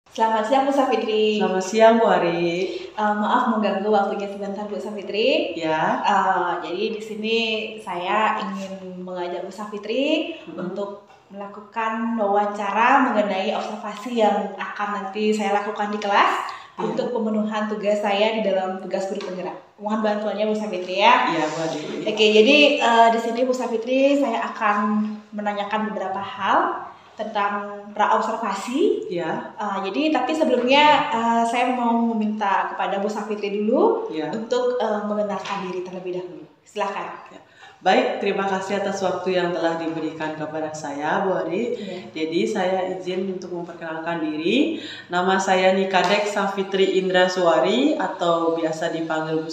Selamat siang Bu Safitri. Selamat siang Bu Ari. Maaf mengganggu waktunya sebentar Bu Safitri. Ya. Jadi di sini saya ingin mengajak Bu Safitri untuk melakukan wawancara mengenai observasi yang akan nanti saya lakukan di kelas untuk pemenuhan tugas saya di dalam tugas guru penggerak. Mohon bantuannya Bu Safitri ya. Iya Bu Ari. Oke, jadi di sini Bu Safitri saya akan menanyakan beberapa hal tentang praobservasi. Ya. Jadi tapi sebelumnya saya mau meminta kepada Bu Safitri dulu untuk mengenalkan diri terlebih dahulu. Silakan. Ya. Baik, terima kasih atas waktu yang telah diberikan kepada saya Bu Ari. Jadi saya izin untuk memperkenalkan diri. Nama saya Nikadek Safitri Indraswari atau biasa dipanggil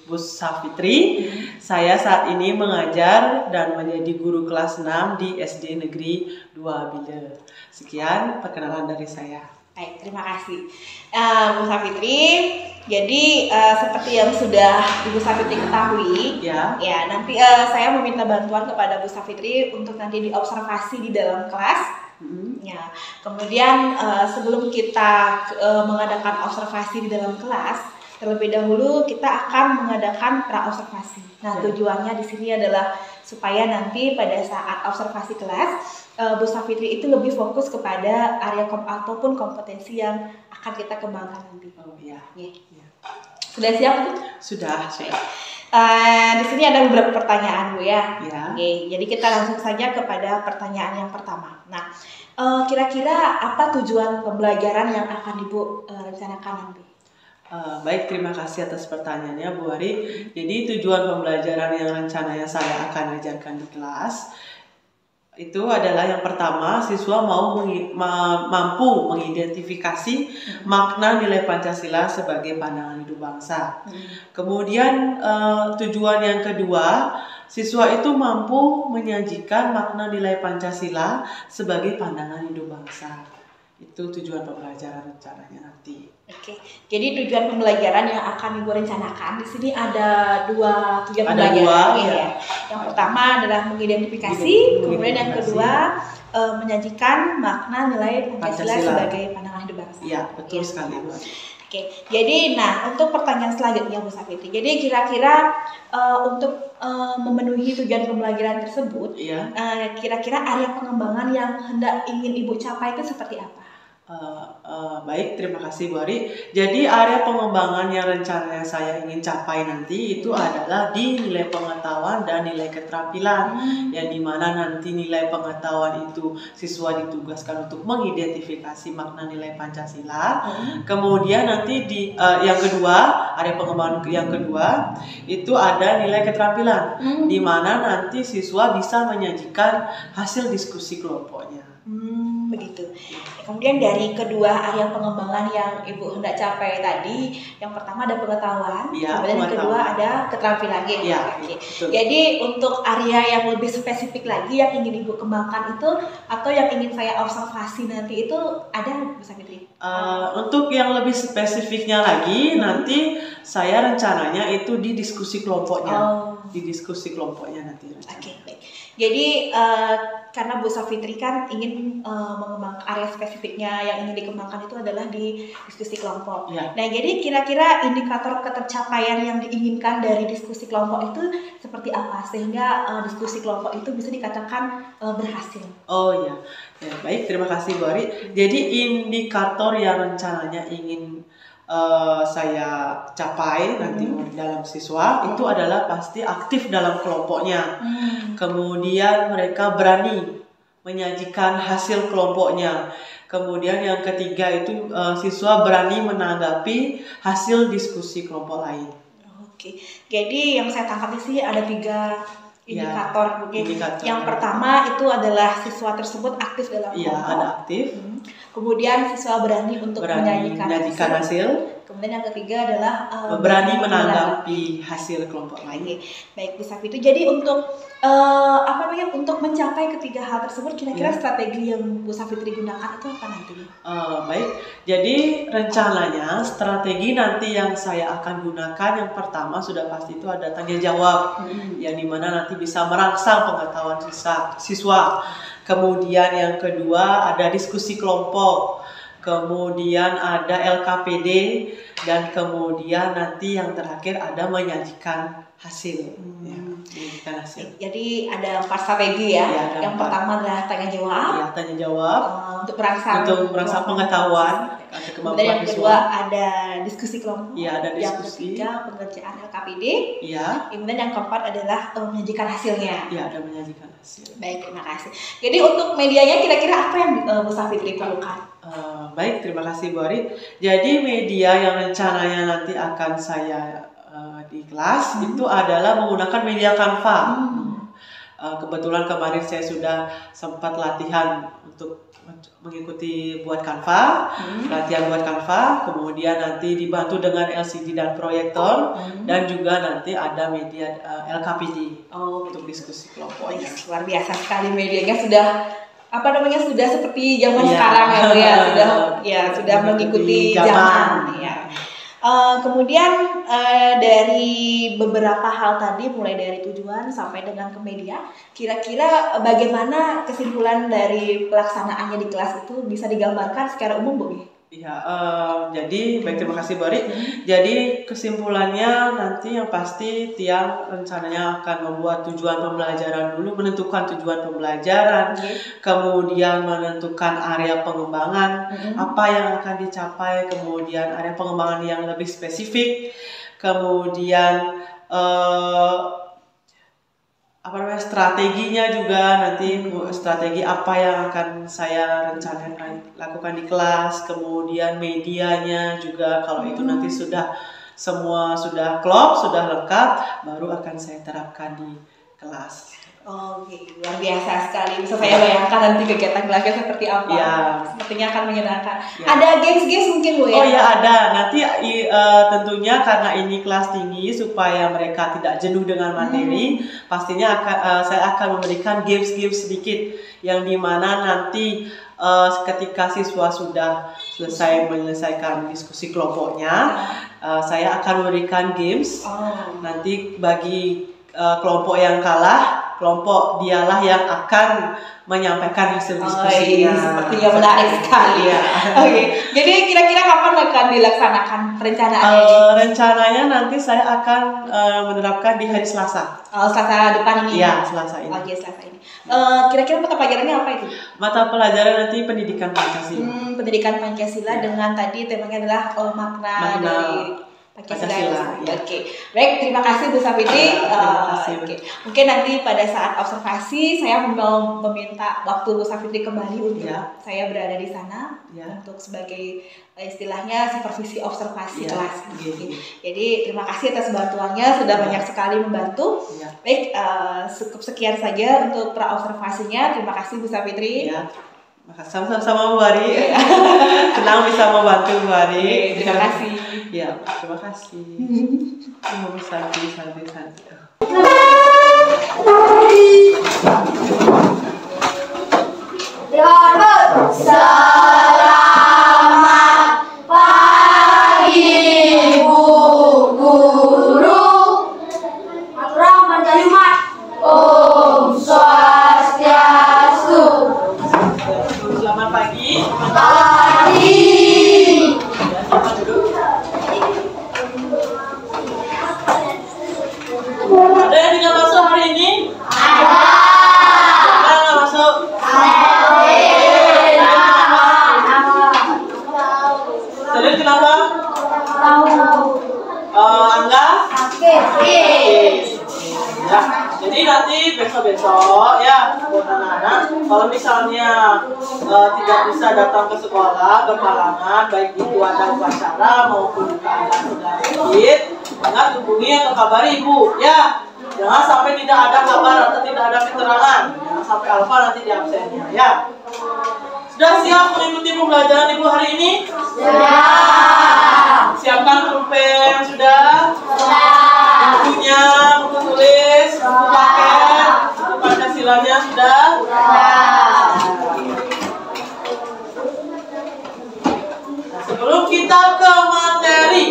Bu Safitri. Saya saat ini mengajar dan menjadi guru kelas 6 di SD Negeri 2 Bile. Sekian perkenalan dari saya. Baik, terima kasih Bu Safitri. Jadi seperti yang sudah Ibu Safitri ketahui, ya nanti saya meminta bantuan kepada Bu Safitri untuk nanti diobservasi di dalam kelas. Ya, kemudian sebelum kita mengadakan observasi di dalam kelas, terlebih dahulu kita akan mengadakan praobservasi. Nah, tujuannya di sini adalah supaya nanti pada saat observasi kelas, Bu Safitri itu lebih fokus kepada area ataupun kompetensi yang akan kita kembangkan nanti. Oh iya. Sudah siap Bu? Sudah. Di sini ada beberapa pertanyaan Bu ya. Oke, jadi kita langsung saja kepada pertanyaan yang pertama. Nah, kira-kira apa tujuan pembelajaran yang akan Ibu rencanakan nanti? Baik, terima kasih atas pertanyaannya Bu Ari. Jadi tujuan pembelajaran yang rencananya saya akan ajarkan di kelas itu adalah yang pertama, siswa mampu mengidentifikasi makna nilai Pancasila sebagai pandangan hidup bangsa. Kemudian tujuan yang kedua, siswa itu mampu menyajikan makna nilai Pancasila sebagai pandangan hidup bangsa. Itu tujuan pembelajaran rencananya nanti. Oke, jadi tujuan pembelajaran yang akan Ibu rencanakan di sini ada dua tujuan pembelajaran. Yang pertama adalah mengidentifikasi, kemudian yang kedua menyajikan makna nilai Pancasila sebagai pandangan hidup bangsa. Iya, betul sekali. Oke, jadi untuk pertanyaan selanjutnya Bu Safitri. Jadi kira-kira untuk memenuhi tujuan pembelajaran tersebut, kira-kira area pengembangan yang hendak ingin Ibu capai itu seperti apa? Baik, terima kasih Bu Ari. Jadi area pengembangan yang rencananya saya ingin capai nanti itu adalah di nilai pengetahuan dan nilai keterampilan, yang dimana nanti nilai pengetahuan itu siswa ditugaskan untuk mengidentifikasi makna nilai Pancasila. Kemudian nanti di yang kedua, area pengembangan yang kedua itu ada nilai keterampilan, dimana nanti siswa bisa menyajikan hasil diskusi kelompoknya. Begitu. Kemudian dari kedua area pengembangan yang Ibu hendak capai tadi, yang pertama ada pengetahuan, kemudian yang kedua ada keterampilan. Jadi untuk area yang lebih spesifik lagi yang ingin Ibu kembangkan itu atau yang ingin saya observasi nanti itu ada Bu Safitri? Untuk yang lebih spesifiknya lagi nanti saya rencananya itu di diskusi kelompoknya. Di diskusi kelompoknya nanti. Oke, baik. Jadi karena Bu Safitri kan ingin mengembangkan area spesifiknya yang ingin dikembangkan itu adalah di diskusi kelompok. Nah, jadi kira-kira indikator ketercapaian yang diinginkan dari diskusi kelompok itu seperti apa sehingga diskusi kelompok itu bisa dikatakan berhasil? Oh iya, baik, terima kasih Bu Ari. Jadi indikator yang rencananya ingin saya capai nanti dalam siswa itu adalah pasti aktif dalam kelompoknya. Kemudian mereka berani menyajikan hasil kelompoknya. Kemudian yang ketiga itu siswa berani menanggapi hasil diskusi kelompok lain. Oke, jadi yang saya tangkap di sini ada 3 indikator. Yang pertama itu adalah siswa tersebut aktif dalam kelompok. Ada aktif. Kemudian siswa berani untuk menyajikan hasil. Kemudian yang ketiga adalah berani menanggapi hasil kelompok lain. Baik Bu Safitri. Jadi untuk untuk mencapai ketiga hal tersebut kira-kira strategi yang Bu Safitri gunakan itu apa nantinya? Baik. Jadi rencananya strategi nanti yang saya akan gunakan yang pertama sudah pasti itu ada tanya jawab, yang dimana nanti bisa merangsang pengetahuan siswa. Kemudian yang kedua ada diskusi kelompok. kemudian ada LKPD, dan kemudian nanti yang terakhir ada menyajikan hasil. Ya, menyajikan hasil. Jadi ada 4 strategi ya. Ya, yang pertama adalah tanya jawab. Ya, tanya jawab. Untuk merangsang pengetahuan. Dan yang kedua ada diskusi kelompok. Iya, ada diskusi. Yang ketiga pengerjaan LKPD. Iya. Kemudian yang keempat adalah menyajikan hasilnya. Iya, ada menyajikan hasil. Baik, terima kasih. Jadi untuk medianya kira-kira apa yang Bu Safitri perlukan? Baik, terima kasih Bu Ari. Jadi media yang rencananya nanti akan saya di kelas itu adalah menggunakan media Canva. Kebetulan kemarin saya sudah sempat latihan untuk mengikuti buat Canva, latihan buat Canva, kemudian nanti dibantu dengan LCD dan proyektor, dan juga nanti ada media LKPD untuk diskusi kelompoknya. Luar biasa sekali medianya, sudah sudah seperti zaman sekarang ya Bu ya, sudah mengikuti zaman ya. Kemudian dari beberapa hal tadi, mulai dari tujuan sampai dengan ke media, kira-kira bagaimana kesimpulan dari pelaksanaannya di kelas itu bisa digambarkan secara umum Bu? Iya, jadi baik, terima kasih Bu Ari. Jadi kesimpulannya nanti yang pasti Tiang rencananya akan membuat tujuan pembelajaran dulu, menentukan tujuan pembelajaran, kemudian menentukan area pengembangan, apa yang akan dicapai, kemudian area pengembangan yang lebih spesifik, kemudian strateginya juga, nanti strategi apa yang akan saya rencanakan lakukan di kelas, kemudian medianya juga, kalau itu nanti semua sudah klop, sudah lengkap, baru akan saya terapkan di kelas. Oke, luar biasa sekali. Bisa saya bayangkan nanti kegiatan kelasnya seperti apa. Ya. Sepertinya akan menyenangkan. Ya. Ada games-games mungkin Bu ya? Oh ya, ada. Nanti tentunya karena ini kelas tinggi, supaya mereka tidak jenuh dengan materi, pastinya saya akan memberikan games-games sedikit, yang dimana nanti ketika siswa sudah menyelesaikan diskusi kelompoknya, saya akan memberikan games. Nanti bagi kelompok yang kalah, kelompok dialah yang akan menyampaikan hasil diskusinya. Sepertinya menarik sekali ya. Oke. Jadi kira-kira kapan akan dilaksanakan perencanaannya? Rencananya nanti saya akan menerapkan di hari Selasa. Selasa depan ini? Iya, Selasa ini. Oke, Selasa ini. Kira-kira mata pelajarannya apa itu? Mata pelajaran nanti pendidikan Pancasila. Pendidikan Pancasila dengan tadi temanya adalah makna dari Pancasila. Ya. Oke, baik, terima kasih Bu Safitri. Mungkin nanti pada saat observasi saya mau meminta waktu Bu Safitri kembali untuk saya berada di sana untuk sebagai istilahnya supervisi observasi kelas. Jadi terima kasih atas bantuannya, sudah banyak sekali membantu. Baik, cukup sekian saja untuk pra observasinya. Terima kasih Bu Safitri. Sama-sama Bu Ari. Senang bisa membantu Bu Ari. Terima kasih. Ya, terima kasih. Santai. Selamat pagi Bu Guru. Aturan Panjalumat. Om Swastiastu. Selamat pagi. Ada yang tidak masuk hari ini? Ada. Siapa yang nggak masuk? Jadi kenapa? Angga? Ya. Jadi nanti besok-besok ya buat anak-anak, kalau misalnya tidak bisa datang ke sekolah berhalangan, baik itu ada upacara maupun keadaan sudah sedikit, ingat hubungi atau kabari ibu ya. Jangan sampai tidak ada kabar atau tidak ada keterangan, jangan sampai alfa nanti di absennya ya. Sudah siap mengikuti pembelajaran ibu hari ini? Sudah. Siapkan pulpen sudah? Sudah. Bukunya, buku tulis, buku paket, buku Pancasilanya sudah? Sudah. Nah, sebelum kita ke materi,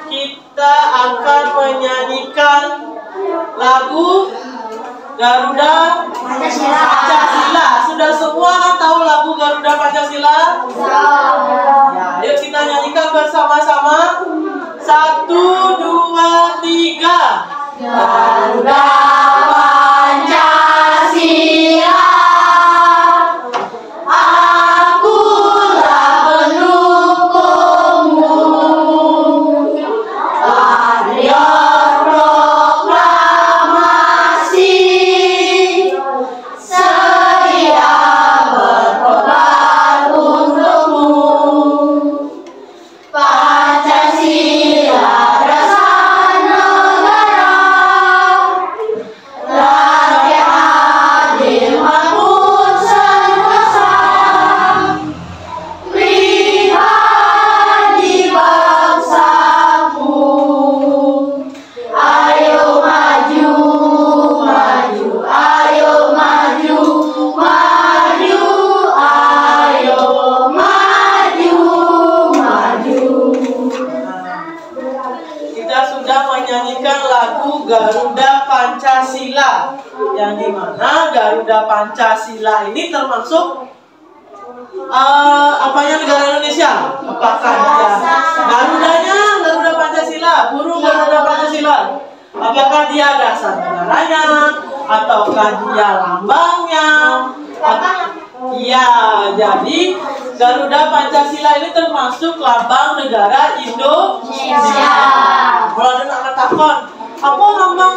kita akan menyanyikan lagu Garuda Pancasila. Sudah semua tahu lagu Garuda Pancasila? Ya, ayo kita nyanyikan bersama-sama. 1, 2, 3. Garuda Pancasila, akulah pendukungmu. Patriot proklamasi, sedia berkorban untukmu. Pancasila dasar negara, rakyat adil makmur sentosa, pribadi bangsaku. Ayo maju, maju, ayo maju, maju, ayo maju, maju. Kita sudah menyanyikan lagu Garuda Pancasila, yang dimana Garuda Pancasila ini termasuk apanya negara Indonesia? Apakah dia Garudanya Garuda Pancasila, burung Garuda Pancasila? Apakah dia dasar negaranya, ataukah dia lambangnya? Iya, jadi Garuda Pancasila ini termasuk lambang negara Indonesia. Kalau ada anak takon, apa lambang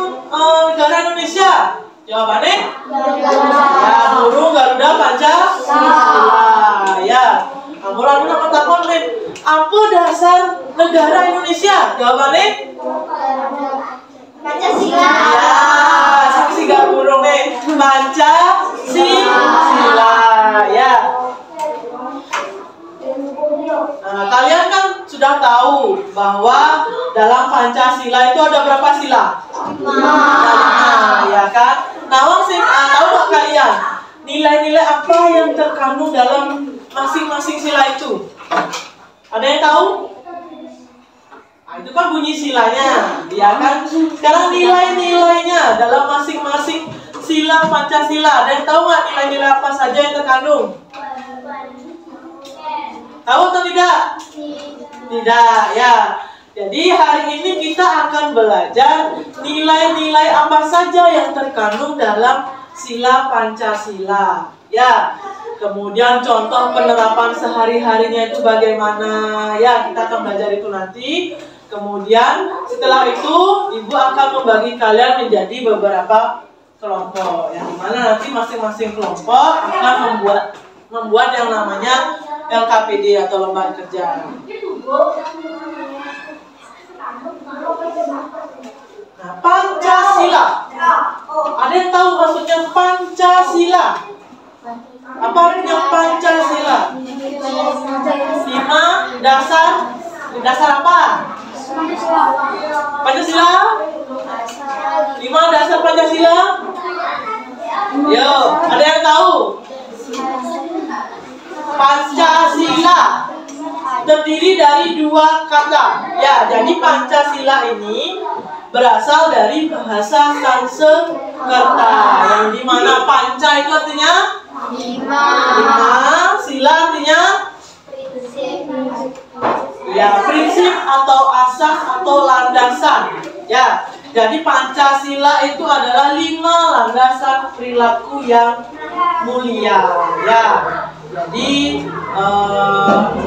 negara Indonesia? Jawabannya? Ya, burung Garuda Pancasila. Ya, kalau ada anak takon, apa dasar negara Indonesia? Jawabannya? Pancasila. Ya, saksi gak burung nih. Pancasila. Ya. Nah, kalian kan sudah tahu bahwa dalam Pancasila itu ada berapa sila? 5, ya kan? Nah, tahu nggak kalian nilai-nilai apa yang terkandung dalam masing-masing sila itu? Ada yang tahu? Nah, itu kan bunyi silanya, ya kan? Sekarang nilai-nilainya dalam masing-masing sila Pancasila. Ada yang tahu nggak nilai-nilai apa saja yang terkandung? Tahu atau tidak? Tidak, ya. Jadi hari ini kita akan belajar nilai-nilai apa saja yang terkandung dalam sila Pancasila. Ya. Kemudian contoh penerapan sehari-harinya itu bagaimana? Ya, kita akan belajar itu nanti. Kemudian setelah itu Ibu akan membagi kalian menjadi beberapa kelompok, yang dimana nanti masing-masing kelompok akan membuat yang namanya LKPD atau lembar kerja. Nah, Pancasila. Ada yang tahu maksudnya Pancasila? Apa artinya Pancasila? 5 dasar apa? Pancasila? 5 dasar Pancasila? Yo, ada yang tahu? Pancasila terdiri dari 2 kata. Ya, jadi Pancasila ini berasal dari bahasa Sanskerta, yang dimana panca itu artinya 5, sila artinya ya prinsip atau asas atau landasan. Ya, jadi Pancasila itu adalah 5 landasan perilaku yang mulia. Ya. Jadi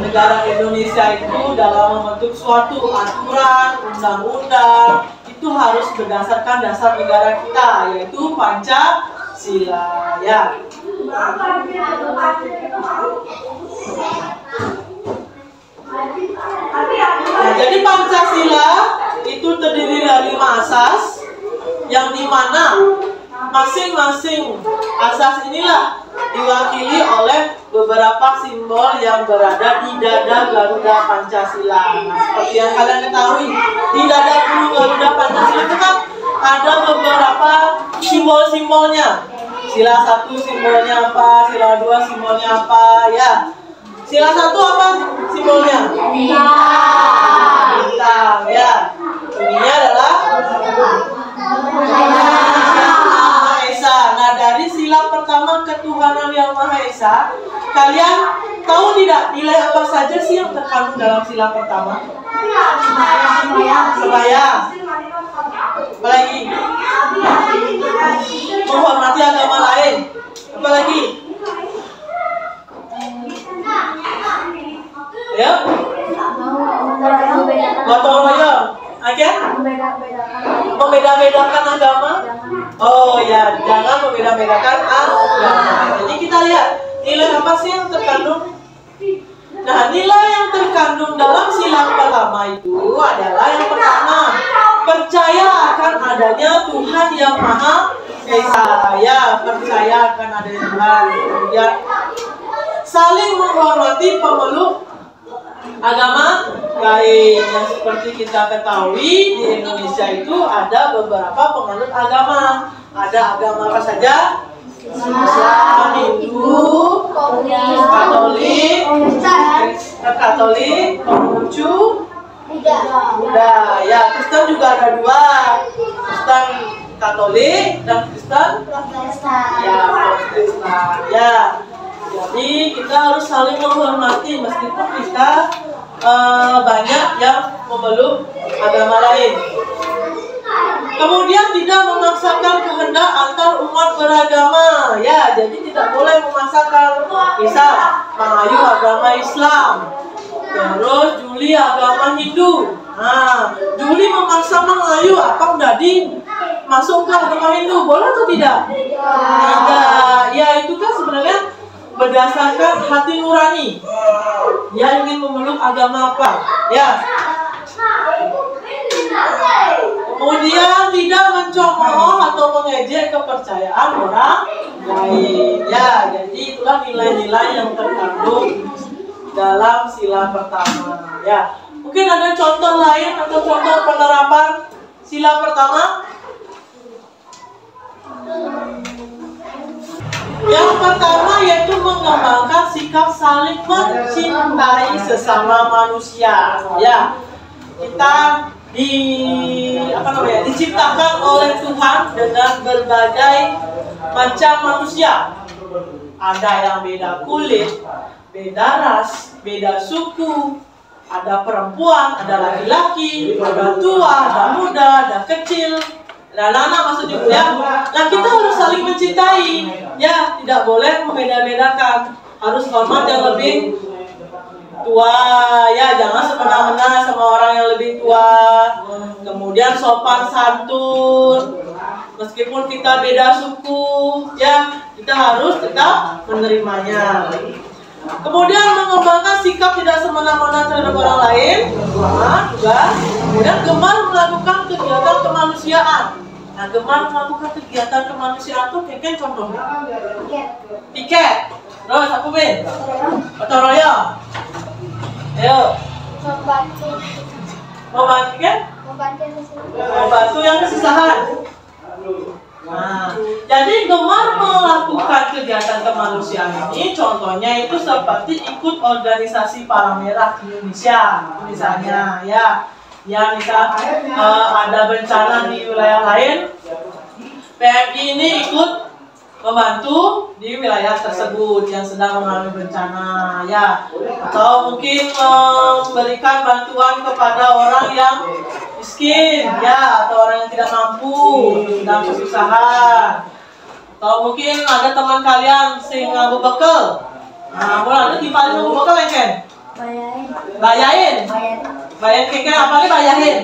negara Indonesia itu dalam membentuk suatu aturan, undang-undang itu harus berdasarkan dasar negara kita, yaitu Pancasila. Ya. Nah, jadi Pancasila itu terdiri dari 5 asas, yang dimana masing-masing asas inilah diwakili oleh beberapa simbol yang berada di dada Garuda Pancasila. Nah, seperti yang kalian ketahui, di dada burung Garuda Pancasila itu kan ada beberapa simbol-simbolnya. Sila 1 simbolnya apa, sila 2 simbolnya apa, ya. Sila 1 apa simbolnya? Bintang, ya. Ini adalah Maha Esa. Nah, dari sila pertama ketuhanan yang Maha Esa, kalian Tahu tidak nilai apa saja sih yang terkandung dalam sila pertama? Sembahyang. Apa lagi? Menghormati agama lain. Apa lagi? Ya? Gotong royong. Oke? Membeda-bedakan agama. Oh ya, jangan membeda-bedakan agama. Jadi kita lihat nilai apa sih yang terkandung. Nah, nilai yang terkandung dalam sila pertama itu adalah yang pertama, percaya akan adanya Tuhan yang Maha Esa. Ya, percaya akan adanya Tuhan. Kemudian saling menghormati pemeluk agama lain. Yang seperti kita ketahui di Indonesia itu ada beberapa pemeluk agama. Ada agama apa saja? Islam, Hindu, Katolik, Konghucu, Buddha. Ya, Kristen juga ada dua, Kristen Katolik dan Kristen Protestan. Ya, jadi kita harus saling menghormati meskipun kita banyak yang memeluk agama lain. Kemudian tidak memaksakan kehendak antar umat beragama. Ya, jadi tidak boleh memaksakan. Misal, Mang Ayu agama Islam, terus Juli agama Hindu. Nah, Juli memaksa Mang Ayu apa Dadi masuk ke agama Hindu, boleh atau tidak? Tidak. Ya, itu kan sebenarnya berdasarkan hati nurani. Dia ingin memeluk agama apa? Ya. Kemudian tidak mencemooh atau mengejek kepercayaan orang lain. Ya, jadi itulah nilai-nilai yang terkandung dalam sila pertama. Ya, mungkin ada contoh lain atau contoh penerapan sila pertama. Yang pertama yaitu mengembangkan sikap saling mencintai sesama manusia. Ya, kita diciptakan oleh Tuhan dengan berbagai macam manusia. Ada yang beda kulit, beda ras, beda suku, ada perempuan, ada laki-laki, ada tua, ada muda, ada kecil, ada anak maksudnya ya. Nah, kita harus saling mencintai. Ya, tidak boleh membeda-bedakan. Harus hormat yang lebih tua, ya, jangan semena-mena sama orang yang lebih tua. Kemudian sopan santun, meskipun kita beda suku, ya, kita harus tetap menerimanya. Kemudian mengembangkan sikap tidak semena-mena terhadap orang lain, juga. Kemudian gemar melakukan kegiatan kemanusiaan. Nah, gemar melakukan kegiatan kemanusiaan itu kayak contohnya piket. Terus apa Ben? Gotong royong. Ayo. Membantu kan? Membantu yang kesusahan. Nah, jadi gemar melakukan kegiatan kemanusiaan ini contohnya itu seperti ikut organisasi Palang Merah Indonesia misalnya, ya. Ya, misal ada bencana di wilayah lain, PMI ini ikut membantu di wilayah tersebut yang sedang mengalami bencana, ya. Atau mungkin memberikan bantuan kepada orang yang miskin, ya, atau orang yang tidak mampu, sedang kesusahan. Atau mungkin ada teman kalian sing ngabu bekal. Nah, boleh ada timpalin ngabu bekal ya, Ken? Bayain. Bayain keke apa nih bayain?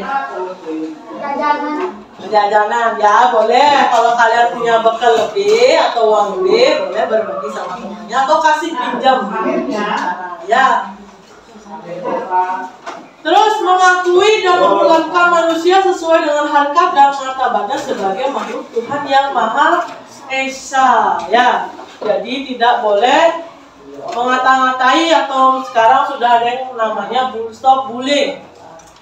Jajanan, ya boleh. Kalau kalian punya bekal lebih atau uang lebih, boleh berbagi sama temannya atau kasih pinjam. Ya. Terus mengakui dan memperlakukan manusia sesuai dengan harkat dan martabatnya sebagai makhluk Tuhan yang Maha Esa. Ya. Jadi tidak boleh mengata-ngatai atau sekarang sudah ada yang namanya stop bullying.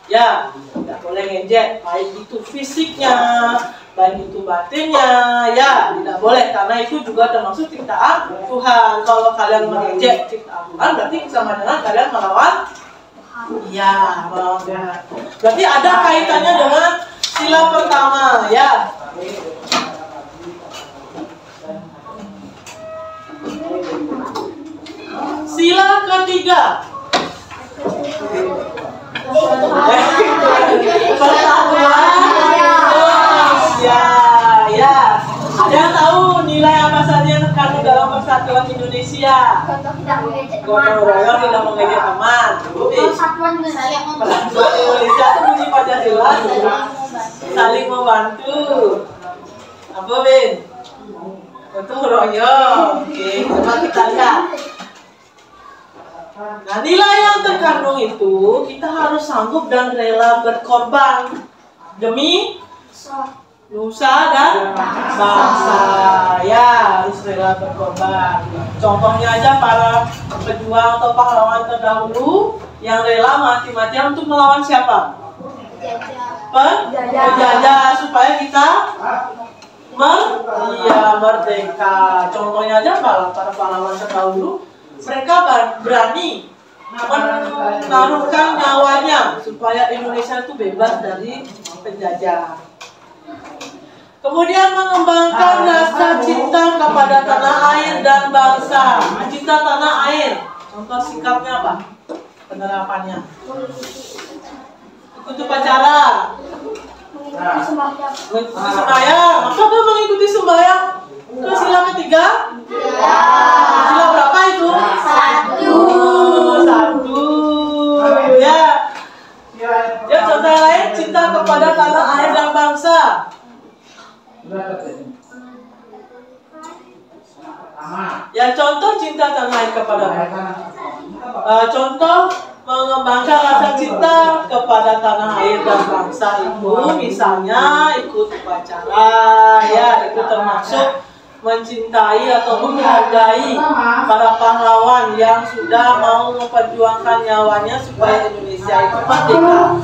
Ya, tidak boleh ngejek, baik itu fisiknya, baik itu batinnya, ya, tidak boleh karena itu juga termasuk ciptaan Tuhan. Kalau kalian mengejek ciptaan Tuhan, berarti sama dengan kalian melawan, ya, melawan Tuhan. Berarti ada kaitannya dengan sila pertama, ya. Sila ketiga. Persatuan Indonesia. Ya. Ada yang tahu nilai apa saja yang terkandung dalam persatuan Indonesia? Gotong royong, tidak mengejek teman. Persatuan Indonesia itu bunyi Pancasila, saling membantu. Apa, Ben? Gotong royong. Oke, coba kita lihat. Nah, nilai yang terkandung itu kita harus sanggup dan rela berkorban demi nusa dan bangsa. Ya, harus rela berkorban. Contohnya aja para pejuang atau pahlawan terdahulu yang rela mati-matian untuk melawan siapa? Penjajah, supaya kita merdeka. Contohnya aja para pahlawan terdahulu, mereka berani menaruhkan nyawanya supaya Indonesia itu bebas dari penjajah. Kemudian mengembangkan rasa cinta kepada tanah air dan bangsa. Cinta tanah air. Contoh sikapnya apa? Penerapannya. Ikut upacara. Mengikuti sembahyang. Apakah mengikuti sembahyang? Ke sila ketiga? Sila berapa itu? Satu. Ya. Ya, contoh yang lain, cinta kepada tanah air dan bangsa. Ya, contoh cinta tanah air kepada contoh mengembangkan rasa cinta kepada tanah air dan bangsa itu misalnya ikut upacara, ya, itu termasuk mencintai atau menghargai para pahlawan yang sudah mau memperjuangkan nyawanya supaya Indonesia itu merdeka.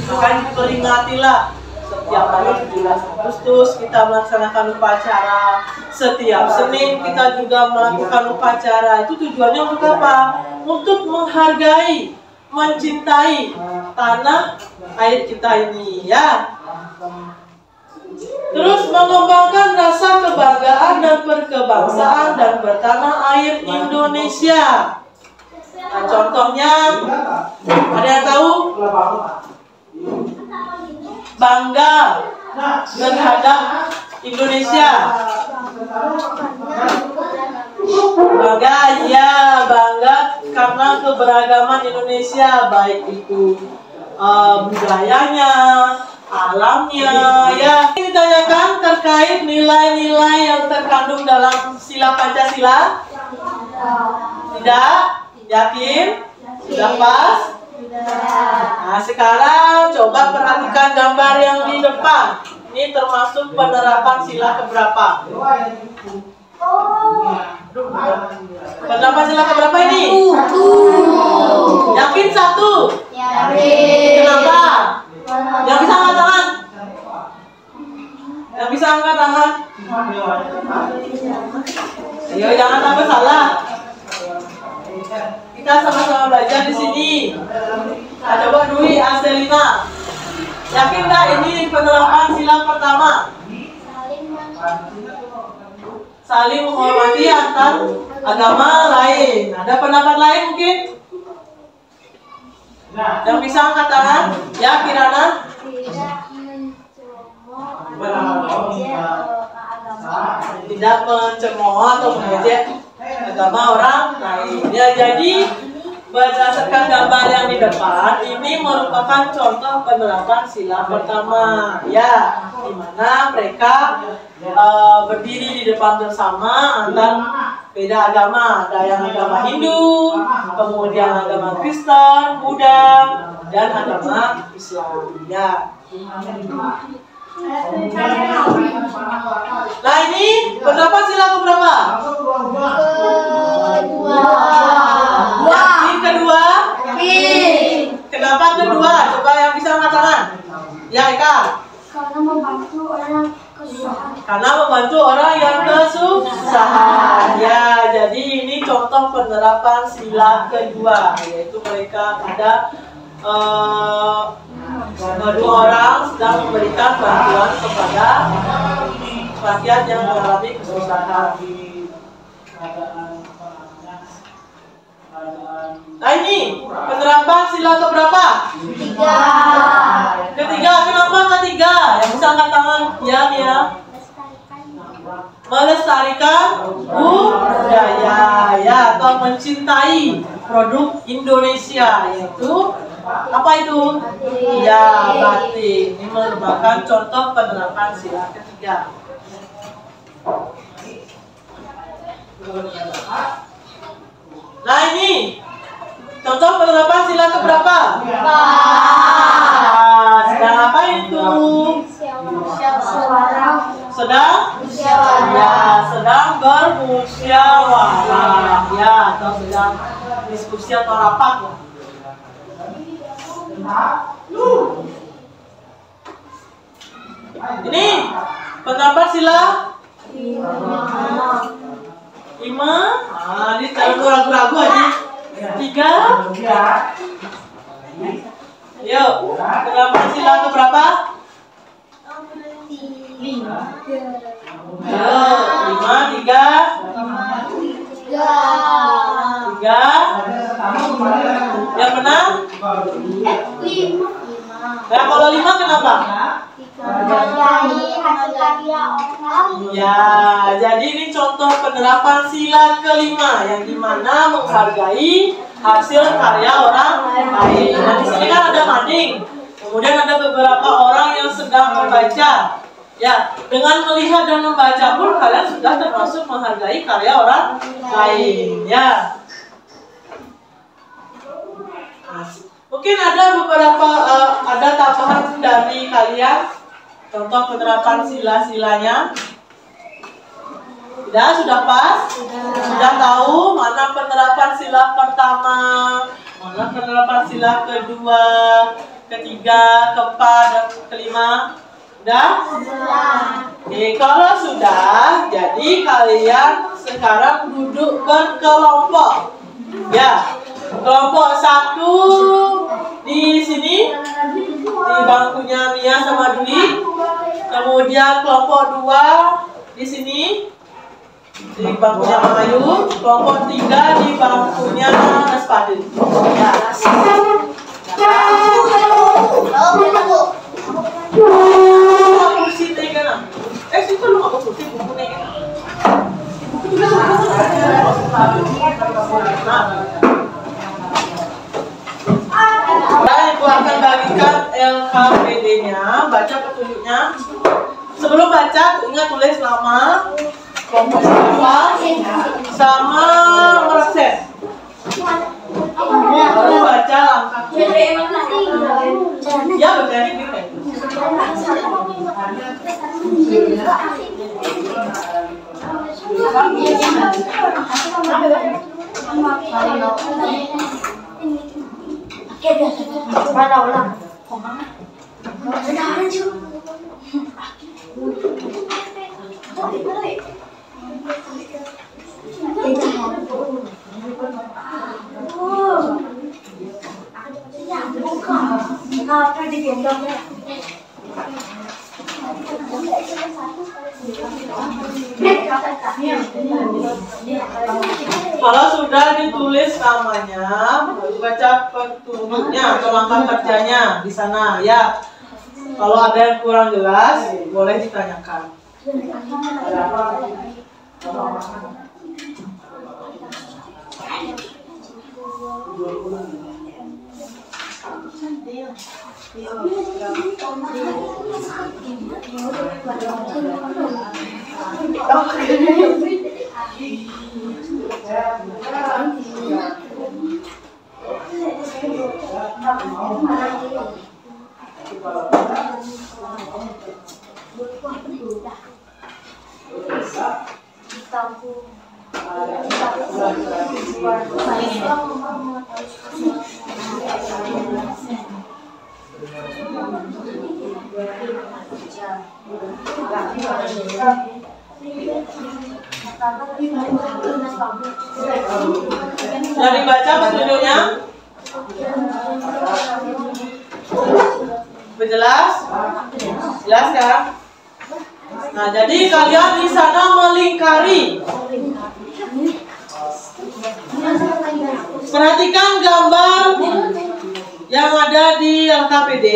Maka diperingatilah setiap tanggal 17 Agustus kita melaksanakan upacara. Setiap Senin kita juga melakukan upacara. Itu tujuannya untuk apa? Untuk menghargai, mencintai tanah air kita ini, ya. Terus mengembangkan rasa kebanggaan dan berkebangsaan dan bertanah air Indonesia. Nah, contohnya ada yang tahu? Bangga terhadap Indonesia. Bangga, ya, bangga karena keberagaman Indonesia, baik itu budayanya, alamnya, ya. Ditanyakan terkait nilai-nilai yang terkandung dalam sila Pancasila? Tidak? Yakin? Sudah pas? Nah, sekarang coba perhatikan gambar yang di depan. Ini termasuk penerapan sila keberapa? Penerapan sila keberapa ini? Yakin satu? Yakin. Kenapa? Yang bisa angkat tangan? Yang bisa angkat tangan? Ayo, jangan sampai salah. Kita sama-sama belajar di sini. Nah, coba Dwi, Aselina. Yakin nggak ini penerapan sila pertama? Saling menghormati antar agama lain. Ada pendapat lain mungkin? Yang bisa angkat tangan? Ya, Kirana. Tidak mencemooh atau mengejek agama orang lain. Ya, jadi berdasarkan gambar yang di depan, ini merupakan contoh penerapan sila pertama, ya, di mana mereka berdiri di depan bersama antar beda agama. Ada yang agama Hindu, kemudian agama Kristen, Buddha, dan agama Islam, ya. Nah, ini pendapat sila keberapa? Yakin kedua? Kenapa kedua? Coba yang bisa angkat tangan. Ya, Eka. Karena membantu orang kesusahan. Karena membantu orang yang kesusahan. Ya, jadi ini contoh penerapan sila kedua, yaitu mereka ada dua orang sedang memberikan bantuan kepada rakyat yang mengalami kesusahan. Penerapan sila keberapa? Ketiga. Kenapa ketiga? Yang bisa angkat tangan. Ya, Mia. Melestarikan budaya, ya, atau mencintai produk Indonesia, yaitu apa itu? Ya, batik. Ini merupakan contoh penerapan sila ketiga. Nah, ini contoh penerapan sila keberapa? Sedang apa itu? Sedang? Ya, sedang bermusyawarah, ya, atau sedang diskusi atau rapat. Ini penerapan sila 5. Nah, ini jangan ragu-ragu aja. 3. Yuk, penerapan sila keberapa? 5. Yuk, 5, 3. 3. Yang benar? 5. Nah, kalau 5 kenapa? Ya, jadi ini contoh penerapan sila kelima yang dimana menghargai hasil karya orang lain. Nah, di sini kan ada mading, kemudian ada beberapa orang yang sedang membaca. Ya, dengan melihat dan membaca pun kalian sudah termasuk menghargai karya orang lain. Ya. Mungkin ada beberapa ada tambahan dari kalian contoh penerapan sila-silanya. Sudah pas? Sudah tahu mana penerapan sila pertama, mana penerapan sila kedua, ketiga, keempat, dan kelima? Sudah? Oke, kalau sudah, jadi kalian sekarang duduk berkelompok. Ya, kelompok 1 di sini di bangkunya Mia sama Dwi. Kemudian kelompok 2 di sini di bangkunya Ayu. Kelompok 3 di bangkunya Naspadin. Ya. Kursi tegan. Situ lu nggak kursi buku tegan. Ibu akan bagikan LKPD-nya, baca petunjuknya. Sebelum baca, ingat tulis nama, kelompok apa, sama meresep. Lalu baca langkahnya. Ya, baca ini. Mana ulang? Kenapa digendongnya? Kalau sudah ditulis namanya, baca petunjuknya atau langkah kerjanya di sana ya. Kalau ada yang kurang jelas, boleh ditanyakan. Sudah dibaca petunjuknya? Berjelas? Jelas kan? Nah, jadi kalian di sana melingkari. Perhatikan gambar yang ada di LKPD,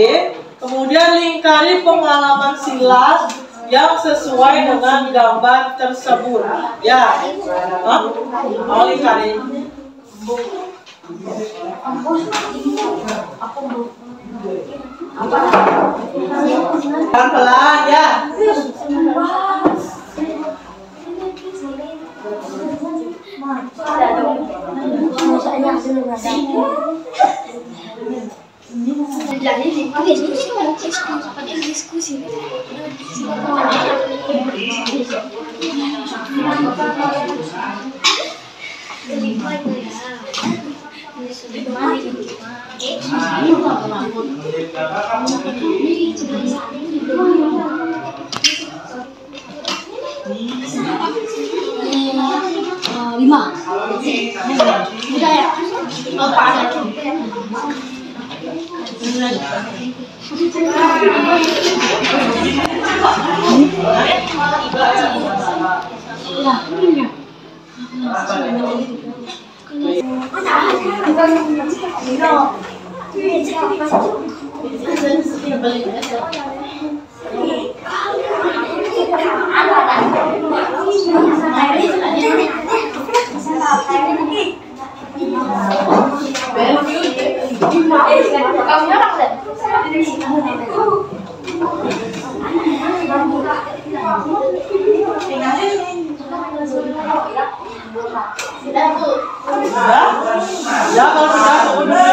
kemudian lingkari pengalaman sila yang sesuai dengan gambar tersebut. Ya, mau lingkari. Pelan-pelan ya. Lima. Udah ya. Apa ada? Ya, kalau sudah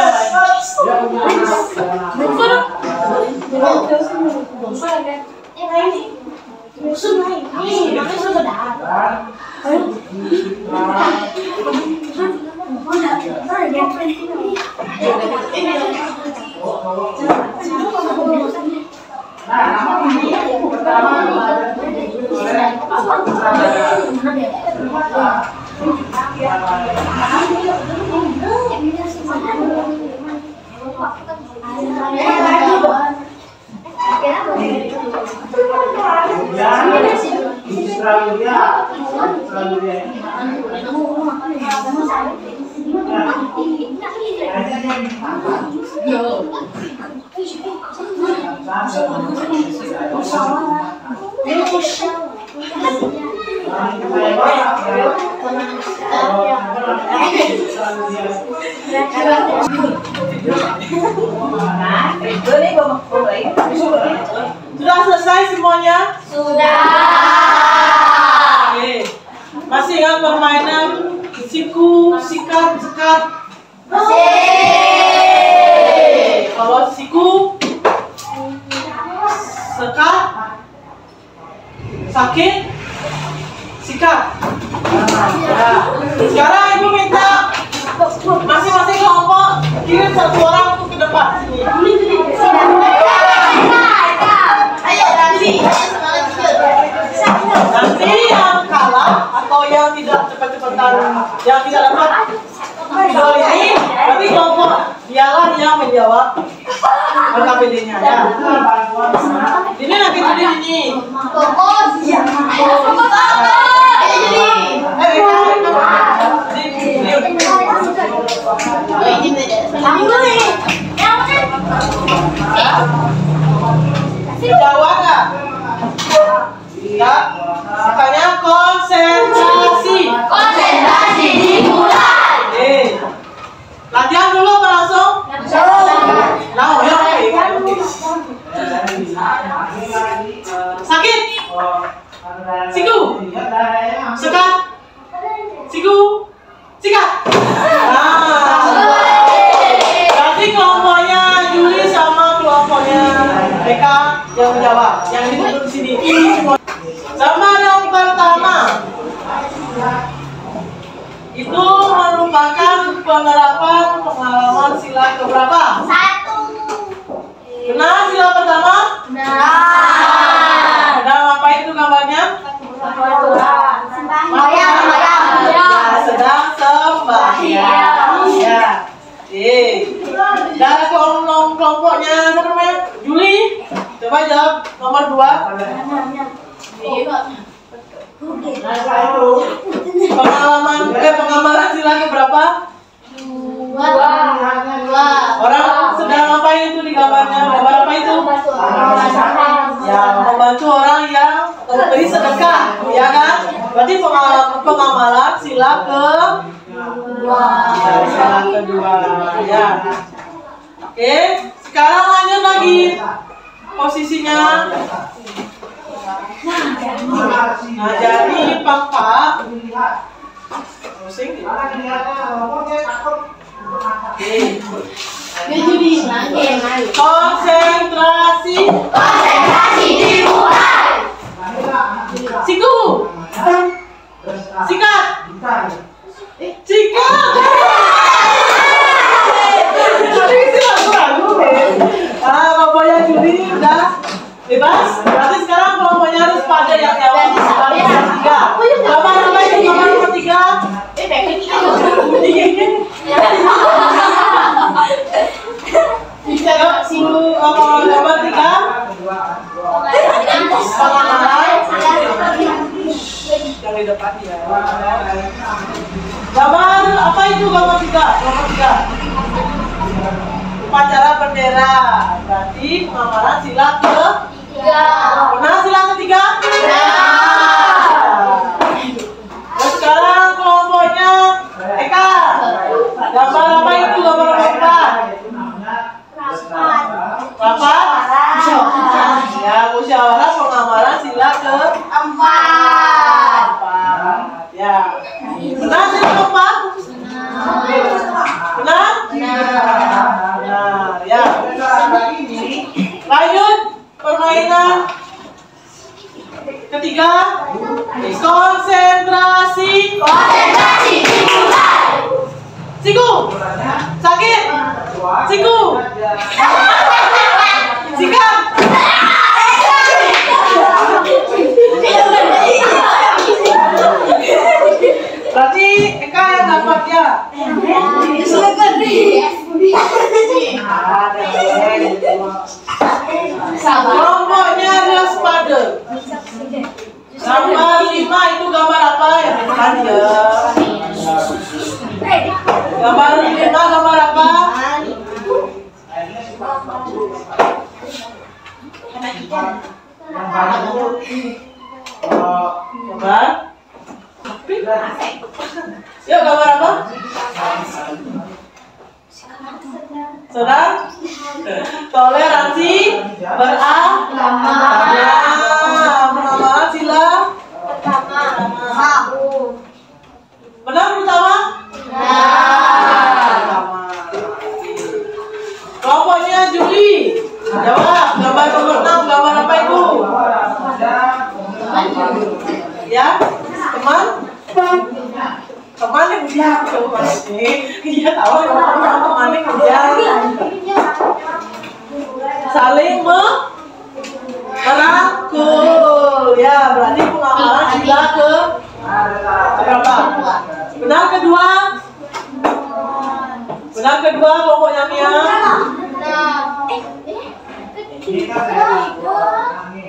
Sudah selesai semuanya? Sudah. Oke. Masih ingat permainan siku, sikat, sekat? Masih. Kalau siku, sekat, sakit, sikat. Ya. Sekarang ibu minta masing-masing kelompok kirim satu orang untuk ke depan sini. Nanti yang kalah atau yang tidak cepat-cepatan, yang tidak dapat soal ini, nanti kelompok dialah yang menjawab LKPD-nya ya. Ini nanti jadi ini. Jawab nggak? Enggak. Makanya konsentrasi. Konsentrasi dimulai. Oke. Latihan dulu apa langsung? Nah, ya. Sakit. Siku. Sekat. Siku. Sikat. Nah. Berarti kelompoknya Juli sama kelompoknya Beka yang menjawab. Yang ditutup di sini. Sama yang pertama. Itu merupakan penerapan pengalaman sila keberapa? 1. Benar sila pertama? Benar. Sedang apa itu gambarnya? Sembahyang. Ya, sedang sembahyang. Ya. Dan kelompoknya siapa namanya? Juli. Coba jawab nomor 2. Pengamalan sila keberapa? 2. Orang sedang Ya, membantu orang yang memberi sedekah, ya kan? Berarti pengamalan sila kedua. Ya. Oke, sekarang lanjut lagi posisinya. Nah, jadi Pak pusing. Konsentrasi. Konsentrasi dimulai. Siku. Sikat. Sikat. Kelompoknya Juli udah bebas. Berarti sekarang kelompoknya harus pada yang jawab. Tiga. Gambar apa itu? Gambar nomor 3. Gambar 3. Yang di depan ya. Gambar apa itu gambar 3? Gambar 3. Upacara bendera. Berarti pengamalan sila ke-3. Pernah sila ke-3? Dan sekarang kelompoknya Eka. Gambar apa itu? Gambar apa? Rapat? Ya, musyawarah pengamalan sila ke-4. Ya. Benar sila ke-4? Benar? Benar, ya. Lanjut permainan ketiga. Konsentrasi. Konsentrasi dimulai. Siku. Sakit. Siku. Sikat. Berarti Eka yang dapat ya. Kelompoknya adalah spade. Gambar 5 itu gambar apa ya? Gambar 5 gambar apa? Gambar? Yuk gambar apa? Sedang? Toleransi beragama. Pengamalan sila pertama. Benar pertama? Pertama. Kelompoknya Juli. Jawab. Gambar nomor 6. Gambar apa itu? Ya? Teman? Teman yang dia coba ini. Dia tahu teman yang dia saling merangkul. Ya, berarti pengamalan sila ke berapa? Benar kedua? Benar kedua kelompoknya Mia?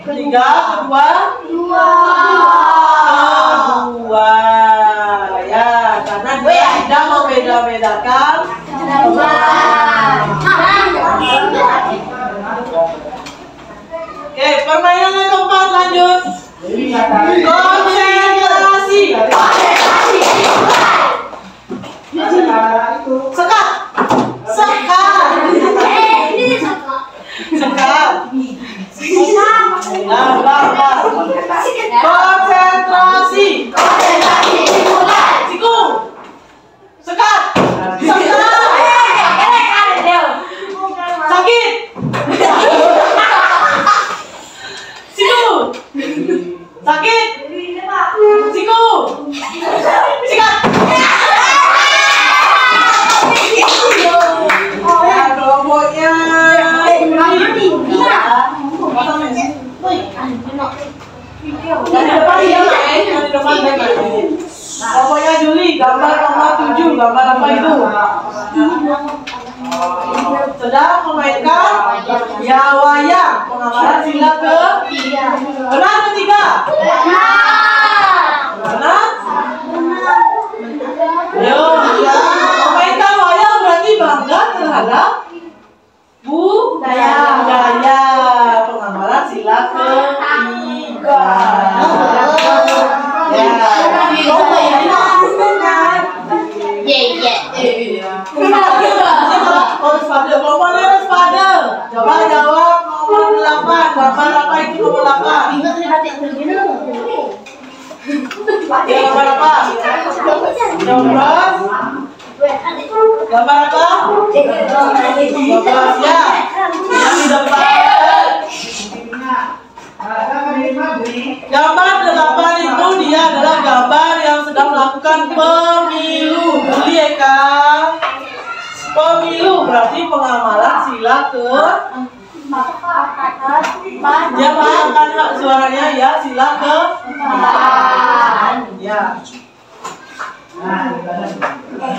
Ketiga, kedua? Kedua. Ya, karena dia tidak membeda-bedakan. Oke, permainan yang keempat lanjut. Konsentrasi. Sekat. Sekat. Sekat. Konsentrasi. Siku. Sekat. Sekat. Sakit. Siku. Sakit. Siku. Sikat. Ya, kelompoknya dari depan ya, dari depan baik. Kelompoknya Juli, gambar nomor 7, gambar apa itu? Sedang memainkan ya wayang, pengamalan sila ke-3. Benar ketiga? Benar? Yo, memainkan wayang berarti bangga terhadap budaya. Oh, spade. Nomornya ada spade. Coba jawab nomor 8. Gambar apa itu nomor 8? Ya, gambar apa? Nyoblos. Gambar apa? Nyoblos ya. Yang di depan. Gambar 8 itu dia adalah gambar yang sedang melakukan pemilu. Boleh ya Kang? Pemilu berarti pengamalan sila ke. Ya Pak, kan hak suaranya ya sila ke. Ya.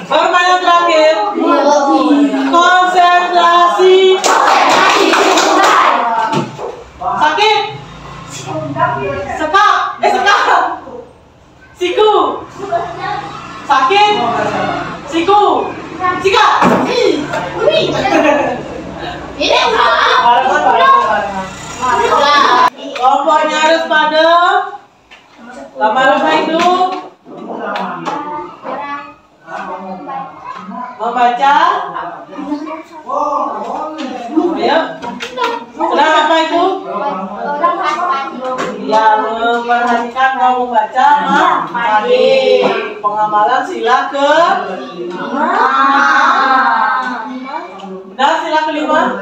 Pertanyaan terakhir. Konsentrasi. Sakit. Sekak. Siku. Sakit. Siku. Sikat. Ini enggak. Kelompoknya harus pada gambar apa itu? Membaca. Ya. Sedang apa itu? Ya, memperhatikan mau membaca mati. Pengamalan sila ke. Nah, sila kelima.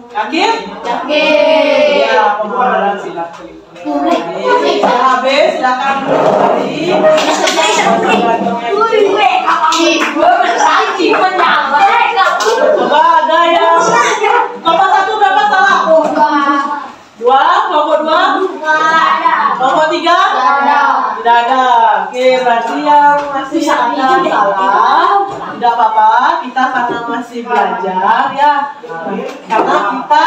Yakin? Yakin. Ya, pengamalan sila kelima. Sudah habis, silakan kembali. Coba ada yang kelompok 1 berapa salah? 2, kelompok 2? Kelompok 3? Tidak ada. Oke, berarti yang masih ada salah. Tidak apa-apa, kita karena masih belajar ya. Karena kita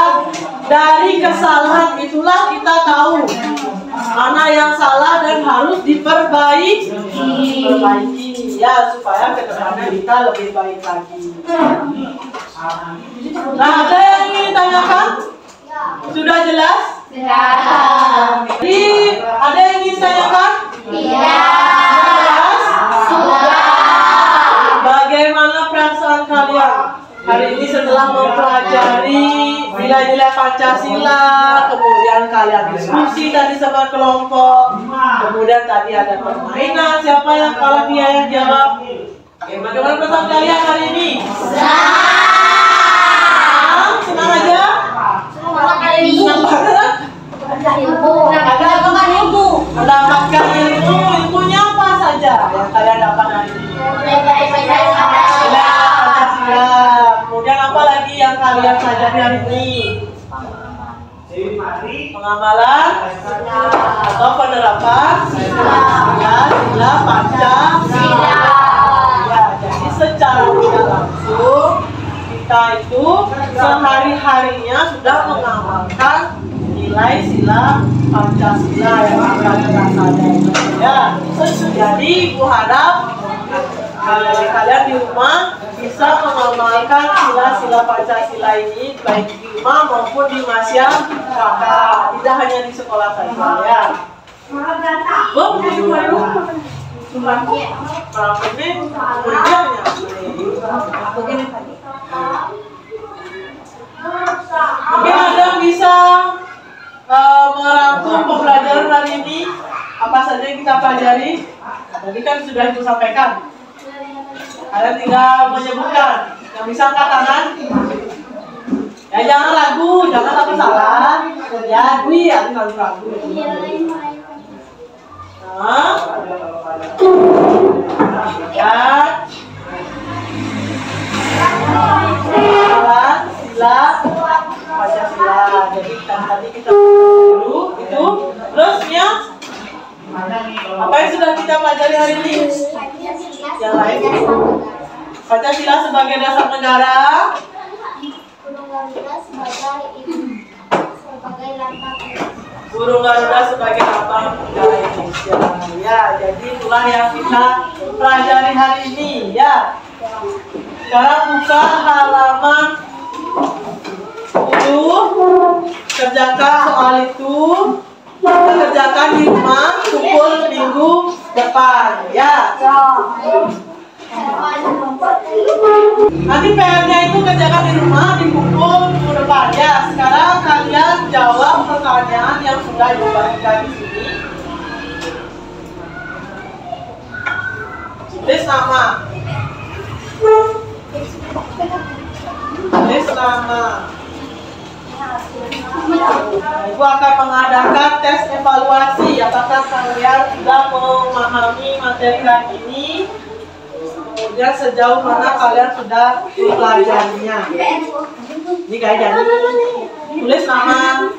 dari kesalahan itulah kita tahu mana yang salah dan harus diperbaiki. Ya, supaya kedepannya kita lebih baik lagi. Nah, ada yang ingin tanyakan? Sudah jelas? Jadi, ada yang ingin tanyakan? Bagaimana perasaan kalian hari ini setelah mempelajari nilai-nilai Pancasila, kemudian kalian diskusi tadi sama kelompok, kemudian tadi ada permainan, siapa yang kalah dia yang jawab. Oke, bagaimana perasaan kalian hari ini? Senang aja? Senang banget? Mendapatkan ilmu, ilmunya apa saja yang kalian dapat hari ini? Pancasila. Kemudian apa lagi yang kalian pelajari hari ini? Pengamalan atau penerapan sila Pancasila. Ya, jadi secara tidak langsung kita itu sehari-harinya sudah mengamalkan nilai sila Pancasila yang akan kita sadari ya. Jadi Ibu harap kalian di rumah bisa mengamalkan sila-sila Pancasila ini baik di rumah maupun di masyarakat, tidak hanya di sekolah saja ya. Mungkin ada yang bisa merangkum pembelajaran hari ini, apa saja yang kita pelajari. Tadi kan sudah Ibu sampaikan. Kalian tinggal menyebutkan. Yang bisa angkat tangan. Ya jangan ragu, jangan takut salah. Jadi jangan ragu. Nah, ya. Sila Pancasila. Jadi tadi kita dulu itu. Terus ya, apa yang sudah kita pelajari hari ini? Yang lain. Pancasila sebagai dasar negara. Burung Garuda sebagai lambang negara Indonesia. Ya, jadi itulah yang kita pelajari hari ini ya. Sekarang buka halaman 10. Kerjakan soal itu. Kerjakan di rumah kumpul minggu depan ya. Nanti PR-nya itu kerjakan di rumah, dikumpul minggu depan ya. Sekarang kalian jawab pertanyaan yang sudah dibagikan di sini. Tulis nama. Tulis nama. Ibu akan mengadakan tes evaluasi. Apakah kalian sudah memahami materi hari ini? Kemudian sejauh mana kalian sudah mempelajarinya. Ini kayak jadi. Tulis nama.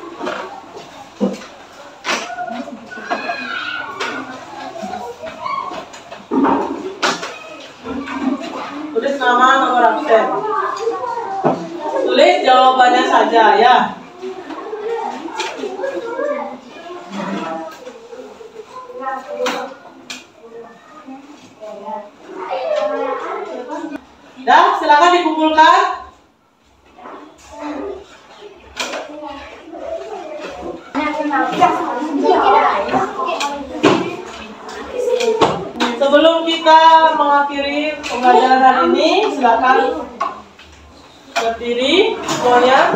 Tulis nama, nomor absen. Tulis jawabannya saja ya. Dah, silakan dikumpulkan. Sebelum kita mengakhiri pembelajaran hari ini, silakan berdiri semuanya.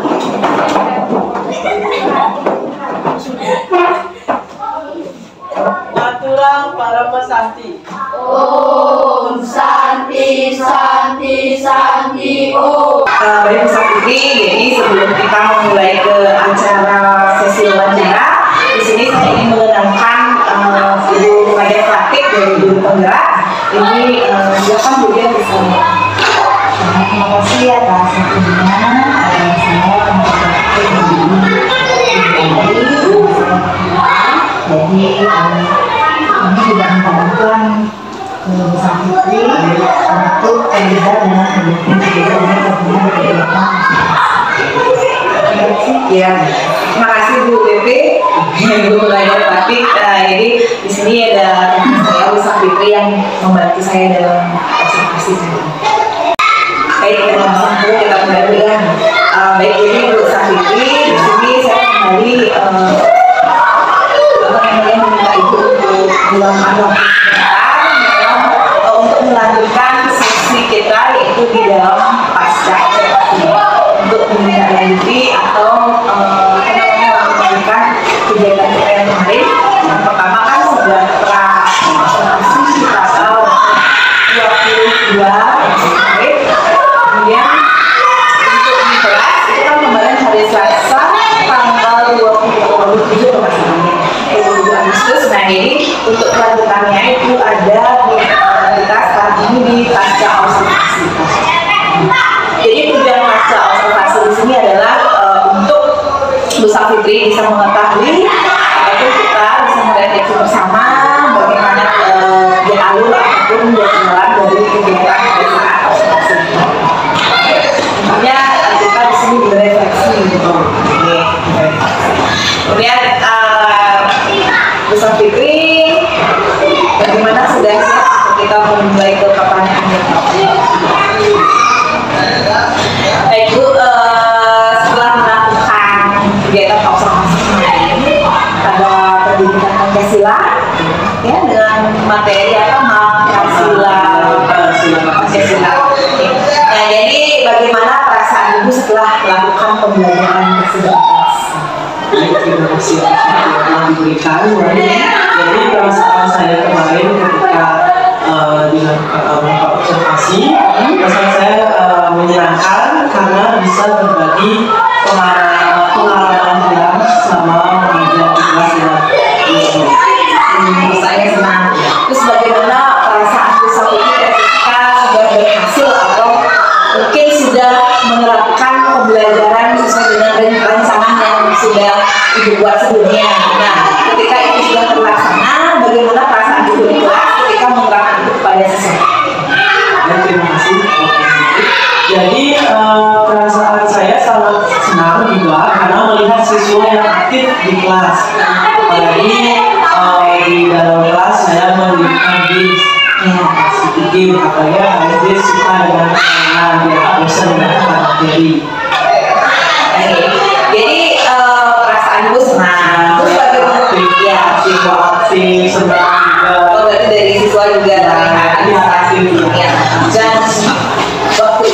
Naturang para pesanti. Om Santi Santi Santi Om. Baik Bu Safitri, jadi sebelum kita memulai ke acara sesi wawancara, di sini saya ingin mengenalkan Ibu Maria Pratik dari Guru Penggerak. Ini silakan Bu Dia bisa. Terima kasih atas waktunya. Jadi kami juga minta bantuan ke Bu Safitri untuk terlibat dengan kegiatan. Ya, terima kasih Bu Pepe, Ibu Maria Pratik. Jadi di sini ada saya Bu Safitri yang membantu saya dalam observasi tadi. Baik, langsung kita mulai ya. Baik, ini Bu Safitri. Di sini saya kembali meminta Ibu untuk meluangkan waktu sebentar untuk melanjutkan sesi kita, yaitu di dalam pasca observasi untuk menindaklanjuti atau melanjutkan kegiatan kita yang kemarin. Yang pertama kan sudah observasi kita tahu 22 kemarin. Kemudian untuk di kelas itu kan kemarin hari Selasa tanggal 27 pemasangannya 27 Agustus. Nah ini untuk kelanjutannya itu ada di kita saat ini di pasca observasi. Jadi tujuan pasca observasi di sini adalah untuk Bu Safitri bisa mengetahui ataupun kita bisa merefleksi bersama bagaimana dia alur ataupun dia jalan dari kegiatan pada saat observasi. Intinya kita di sini berefleksi gitu. Kemudian Bu Safitri, bagaimana sudah siap untuk kita memulai ke pertanyaan yang baik Bu, setelah melakukan kegiatan observasi kemarin pada pendidikan Pancasila ya dengan materi apa Pancasila. Nah jadi bagaimana perasaan Ibu setelah melakukan pembelajaran tersebut? Terima kasih telah diberikan. Jadi perasaan saya kemarin ketika dilakukan observasi, perasaan saya menyenangkan karena bisa berbagi pengalaman hilang selama mengajar di kelas yang Saya senang. Terus bagaimana perasaan Bu Safitri ketika sudah berhasil atau mungkin sudah menerapkan pembelajaran sesuai dengan rancangan yang sudah Ibu buat sebelumnya. Nah, ketika itu sudah terlaksana, bagaimana perasaan Ibu di kelas ketika menerapkan itu kepada siswa? Terima kasih. Jadi perasaan saya sangat senang juga karena melihat siswa yang aktif di kelas. Apalagi di dalam kelas saya melihat sedikit apalagi dia suka dengan dia bosan dengan materi. Jadi perasaan Ibu senang. Terus bagaimana? Ya, Siswa aktif, senang juga. Oh, berarti dari siswa juga terlihat Iya, aktif. ya. Dan waktu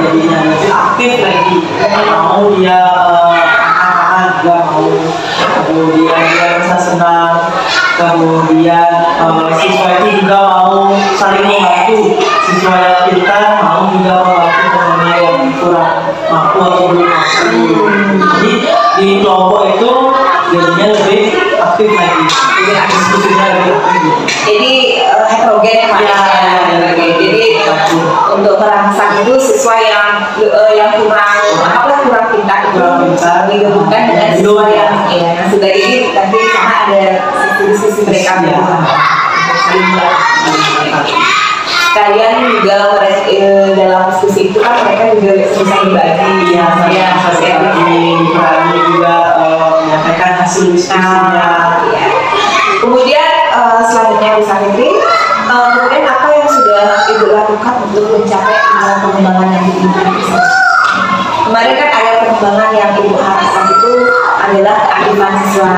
jadinya lebih aktif lagi. Mau dia anak-anak juga mau, kemudian dia rasa senang, kemudian siswa itu juga mau saling membantu. Siswa yang pintar mau juga membantu temannya yang kurang mampu atau belum mampu. Jadi di kelompok itu jadinya lebih aktif lagi, jadi diskusinya lebih aktif. Jadi heterogen Pak. Ya. Jadi untuk merangsang itu siswa yang kurang pintar itu digabungkan dengan siswa yang sudah ini, nanti karena ada diskusi mereka saling kalian juga dalam diskusi itu kan mereka juga bisa berbagi berani juga menyampaikan hasil diskusinya. Kemudian selanjutnya Bu Safitri, kemudian apa yang sudah Ibu lakukan untuk mencapai pengembangan yang diinginkan? Kemarin kan ada pengembangan yang Ibu harapkan itu adalah kearifan siswa,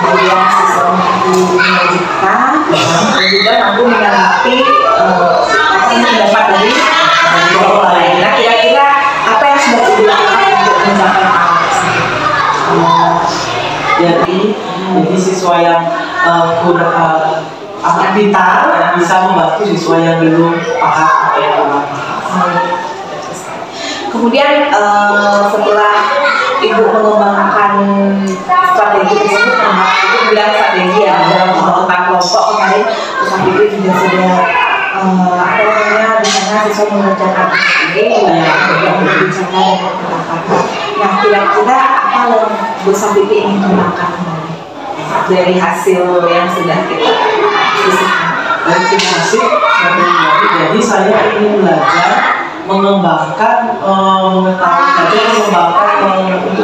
kemudian siswa mampu mengajarkan dan juga mampu menanggapi apa yang didapat dari orang lain. Nah, kira-kira apa yang sudah Ibu lakukan untuk mencapai hal tersebut? Jadi siswa yang kurang pintar bisa membantu siswa yang belum paham apa yang Kemudian setelah Ibu mengembangkan strategi tersebut, itu bilang strategi ya dalam tentang kelompok kemarin, usaha itu juga sudah di sana siswa mengerjakan kemudian berbicara dengan kata-kata. Nah, kira-kira apa yang Bu Safitri ingin kembangkan dari hasil yang sudah kita diskusikan? Dari hasil jadi saya ingin belajar mengembangkan untuk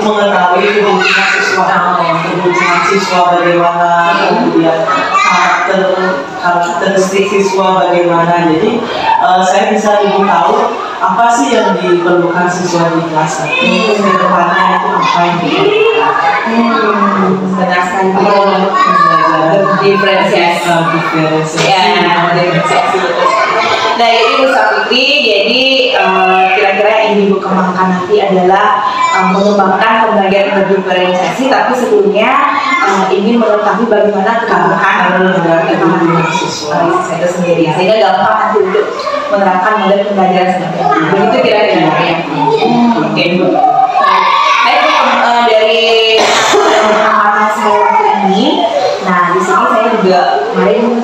mengetahui kebutuhan siswa bagaimana, kemudian karakteristik siswa bagaimana. Jadi saya bisa lebih tahu apa sih yang diperlukan siswa di kelas ini, kedepannya itu apa yang diperlukan. Benar sekali, diferensiasi. Nah, jadi Bu Safitri, jadi kira-kira yang ingin Ibu kembangkan nanti adalah mengembangkan pembelajaran berdiferensiasi, tapi sebelumnya ingin mengetahui bagaimana kebutuhan siswa itu sendiri, sehingga gampang nanti untuk menerapkan model pembelajaran seperti itu. Begitu kira-kira ya. Oke. Baik, dari pengamatan saya waktu ini, nah di sini saya juga kemarin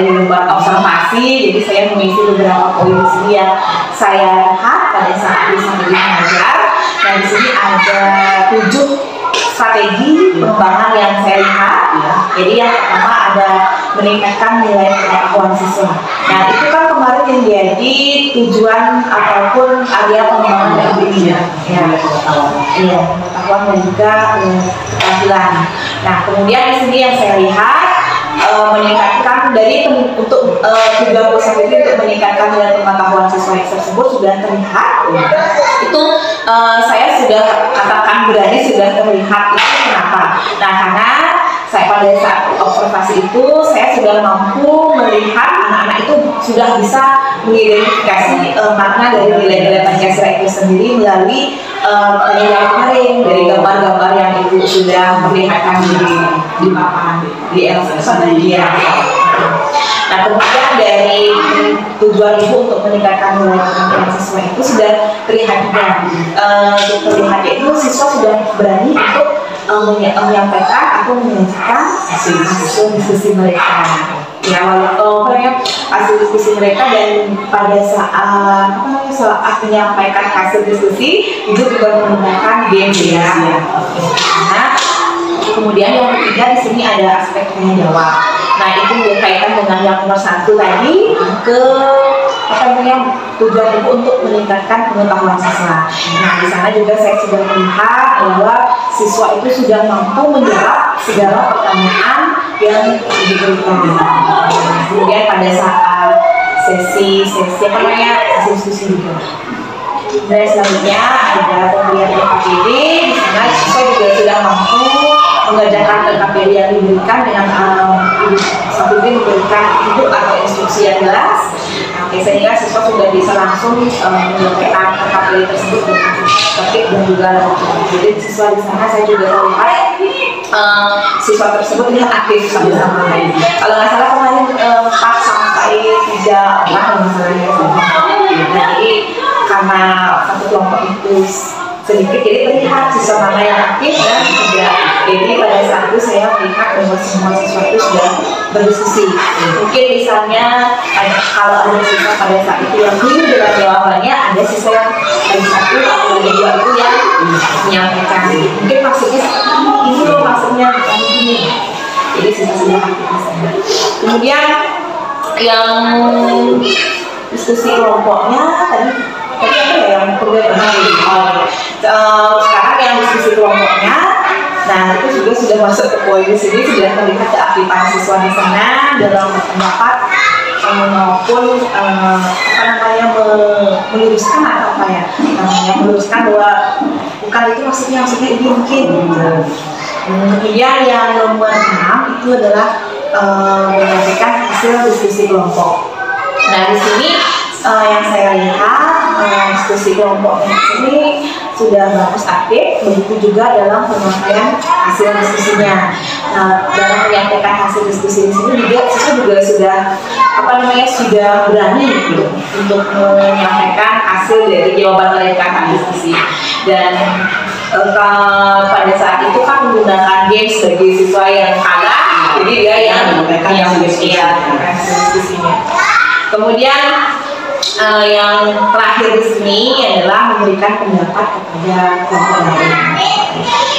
membuat observasi, jadi saya mengisi beberapa poin di sini yang saya lihat pada saat bisa mengajar. Nah, di sini ada 7 strategi pengembangan yang saya lihat. Jadi yang pertama ada meningkatkan nilai pengetahuan siswa. Nah, itu kan kemarin yang jadi tujuan ataupun area pengembangan dari ini. Pengetahuan dan juga keterampilan. Nah, kemudian di sini yang saya lihat meningkatkan dari untuk tujuan Bu Safitri untuk meningkatkan nilai pengetahuan siswa tersebut sudah terlihat. Itu saya sudah katakan berani sudah terlihat. Itu kenapa? Nah, karena saya pada saat observasi itu saya sudah mampu melihat anak-anak itu sudah bisa mengidentifikasi makna dari nilai-nilai Pancasila itu sendiri melalui penilaian kemarin dari gambar-gambar yang Ibu sudah perlihatkan di papan di LCD. Nah, kemudian dari tujuan Ibu untuk meningkatkan nilai pengetahuan siswa itu sudah terlihat juga. Terlihatnya itu siswa sudah berani untuk menyampaikan atau menyajikan hasil diskusi mereka. Ya, walaupun hasil diskusi mereka, dan pada saat menyampaikan hasil diskusi itu juga menggunakan game ya. Nah, kemudian yang ketiga di sini ada aspek tanya jawab. Nah, itu berkaitan dengan yang nomor 1 tadi, tujuan Ibu untuk meningkatkan pengetahuan siswa. Nah, di sana juga saya sudah melihat bahwa siswa itu sudah mampu menjawab segala pertanyaan yang diberikan. Kemudian pada saat sesi diskusi juga. Dan selanjutnya ada pemberian LKPD. Di sana siswa juga sudah mampu mengerjakan LKPD yang diberikan dengan Ibu Safitri memberikan input atau instruksi yang jelas. Nah, sehingga siswa sudah bisa langsung menyelesaikan KPI tersebut dengan tertib dan juga jadi siswa di sana saya juga melihat siswa tersebut ini aktif sama-sama. Kalau nggak salah kemarin 4 sampai 3 orang misalnya. Jadi karena satu kelompok itu sedikit, jadi terlihat siswa mana yang aktif dan tidak. Jadi pada saat itu saya melihat bahwa semua siswa itu sudah berdiskusi. Mungkin misalnya kalau ada siswa pada saat itu yang bingung dengan jawabannya, ada siswa yang dari satu atau dari dua itu yang menyampaikan. Mungkin maksudnya ini loh maksudnya bukan begini. Jadi siswa sudah aktif di sana. Kemudian yang diskusi kelompoknya tadi apa ya yang program sekarang yang diskusi kelompoknya, nah itu juga sudah masuk ke poin di sini, sudah terlihat keaktifan siswa di sana dalam berpendapat maupun meluruskan atau apa ya namanya meluruskan bahwa bukan itu maksudnya ini mungkin. Kemudian yang nomor 6 itu adalah menyampaikan hasil diskusi kelompok. Nah di sini yang saya lihat diskusi kelompok ini sudah bagus aktif, begitu juga dalam penyampaian hasil diskusinya. Nah, dalam menyampaikan hasil diskusi di sini juga siswa juga sudah sudah berani untuk menyampaikan hasil dari jawaban mereka saat diskusi. Dan pada saat itu kan menggunakan game sebagai siswa yang kalah, jadi dia yang menyampaikan hasil diskusinya. Kemudian yang terakhir di sini adalah memberikan pendapat kepada kelompok lain.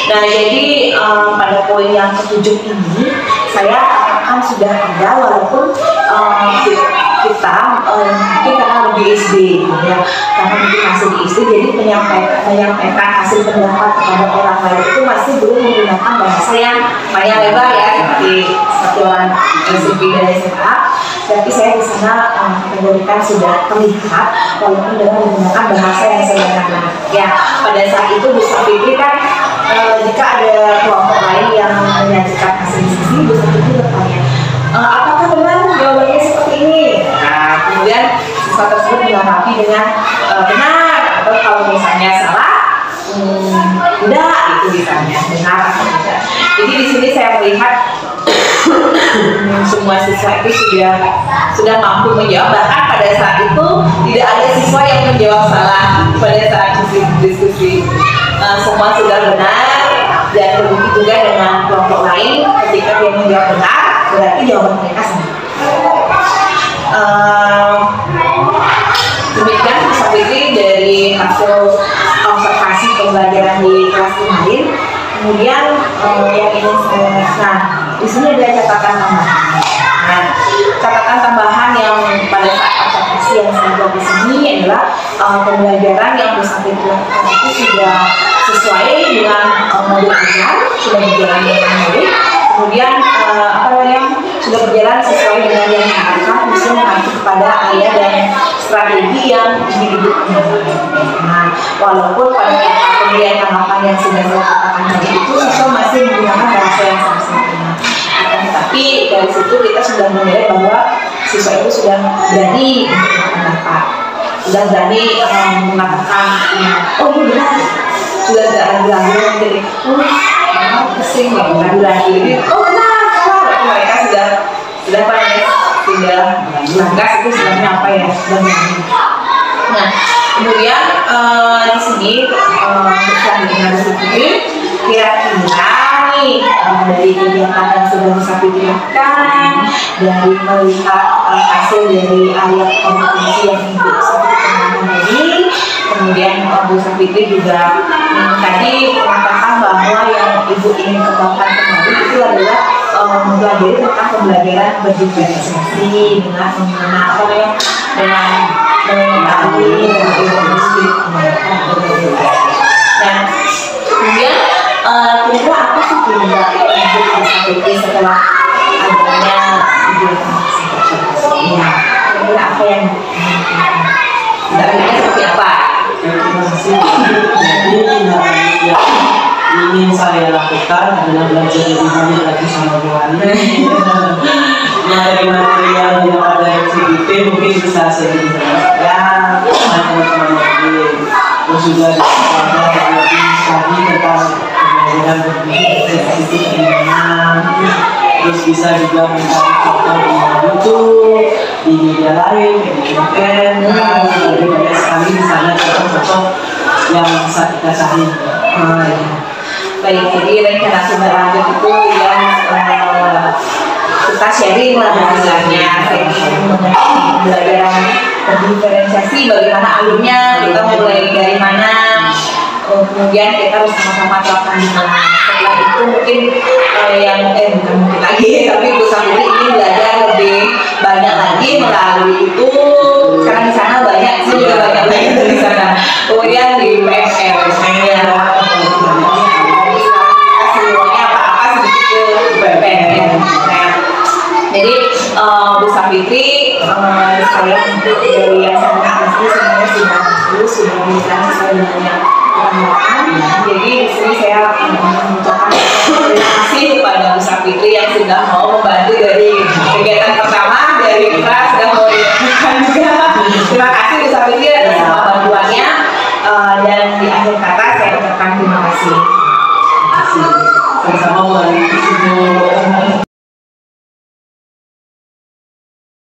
Nah, jadi pada poin yang ke-7 ini saya akan sudah ada walaupun kita karena lebih SD ya, karena mungkin masih di SD, jadi menyampaikan hasil pendapat kepada orang lain itu masih belum menggunakan bahasa yang panjang lebar ya, seperti orang SMP dan SMA. Tapi saya di sana kategorikan sudah terlihat walaupun dengan menggunakan bahasa yang sederhana. Ya, pada saat itu Bu Safitri kan jika ada kelompok lain yang menyajikan hasil diskusi, Bu Safitri bertanya, apakah benar jawabannya seperti ini? Nah, kemudian siswa tersebut menanggapi dengan benar, atau kalau misalnya salah, tidak, itu misalnya benar atau tidak. Jadi di sini saya melihat semua siswa itu sudah mampu menjawab, bahkan pada saat itu tidak ada siswa yang menjawab salah pada saat diskusi. Semua sudah benar, dan begitu juga dengan kelompok lain, ketika dia menjawab benar berarti jawaban mereka sama. Demikian seperti dari hasil observasi pembelajaran di kelas kemarin. Kemudian yang ingin saya, di sini ada catatan tambahan. Nah, catatan tambahan yang pada saat observasi yang saya buat di sini adalah pembelajaran yang bersama dilakukan itu sudah sesuai dengan modul ajar, sudah berjalan dengan baik. Kemudian sudah berjalan sesuai dengan yang diharapkan, bisa mengacu kepada ayat dan strategi yang dihidupkan. Nah, walaupun pada pemberian tanggapan yang sudah saya katakan tadi itu siswa masih menggunakan bahasa yang sama-sama. Tapi dari situ kita sudah menilai bahwa siswa itu sudah berani untuk berpendapat, sudah berani mengatakan, oh ini benar, sudah tidak ragu-ragu jadi kesing nggak ragu-ragu jadi oh benar salah, mereka sudah langgas itu sebenarnya apa ya sudah berani. Nah, kemudian di sini kita dengar sendiri kira-kira nih dari kegiatan yang sudah bisa dilakukan, dari melihat hasil dari ayat kompetensi yang Ibu Safitri tadi, kemudian Bu Safitri juga tadi mengatakan bahwa yang Ibu ingin kembangkan kembali itu adalah mempelajari tentang pembelajaran berdiferensiasi dengan menggunakan dengan mengetahui dan berfungsi. Nah, kemudian kira-kira apa sih kira-kira Ibu Safitri setelah adanya kira-kira apa yang kira-kira seperti apa? Terima kasih. Ini ingin saya lakukan adalah belajar lebih banyak lagi sama Bu Ari. materi yang didapat dari CGP mungkin bisa sedikit dijelaskan teman-teman mungkin. Terus juga ada lebih lagi tentang pembelajaran berprestasi itu gimana. Terus bisa juga mencari foto di YouTube, di media lain, di konten, lebih banyak sekali di sana foto-foto yang bisa kita cari. Baik, jadi rencana studi lanjut itu yang kita sharing lah hasilnya, mengenai pembelajaran berdiferensiasi, bagaimana alurnya, kita mulai dari mana, kemudian kita bersama-sama terapkan di mana. Setelah itu mungkin bukan mungkin lagi, tapi Bu Safitri ingin belajar lebih banyak lagi melalui itu, karena di sana banyak sih, juga banyak belajar di sana. Kemudian di PFL, semuanya apa-apa sedikit ke PFL. Jadi Bu Safitri, saya untuk dari yang sangat asli sebenarnya sudah bagus, sudah bisa sesuai dengan yang diharapkan. Jadi di sini saya mengucapkan terima kasih kepada Bu Safitri yang sudah mau membantu dari kegiatan pertama dari kelas, sudah mau dilakukan juga. Terima kasih Bu Safitri atas semua bantuannya, dan di akhir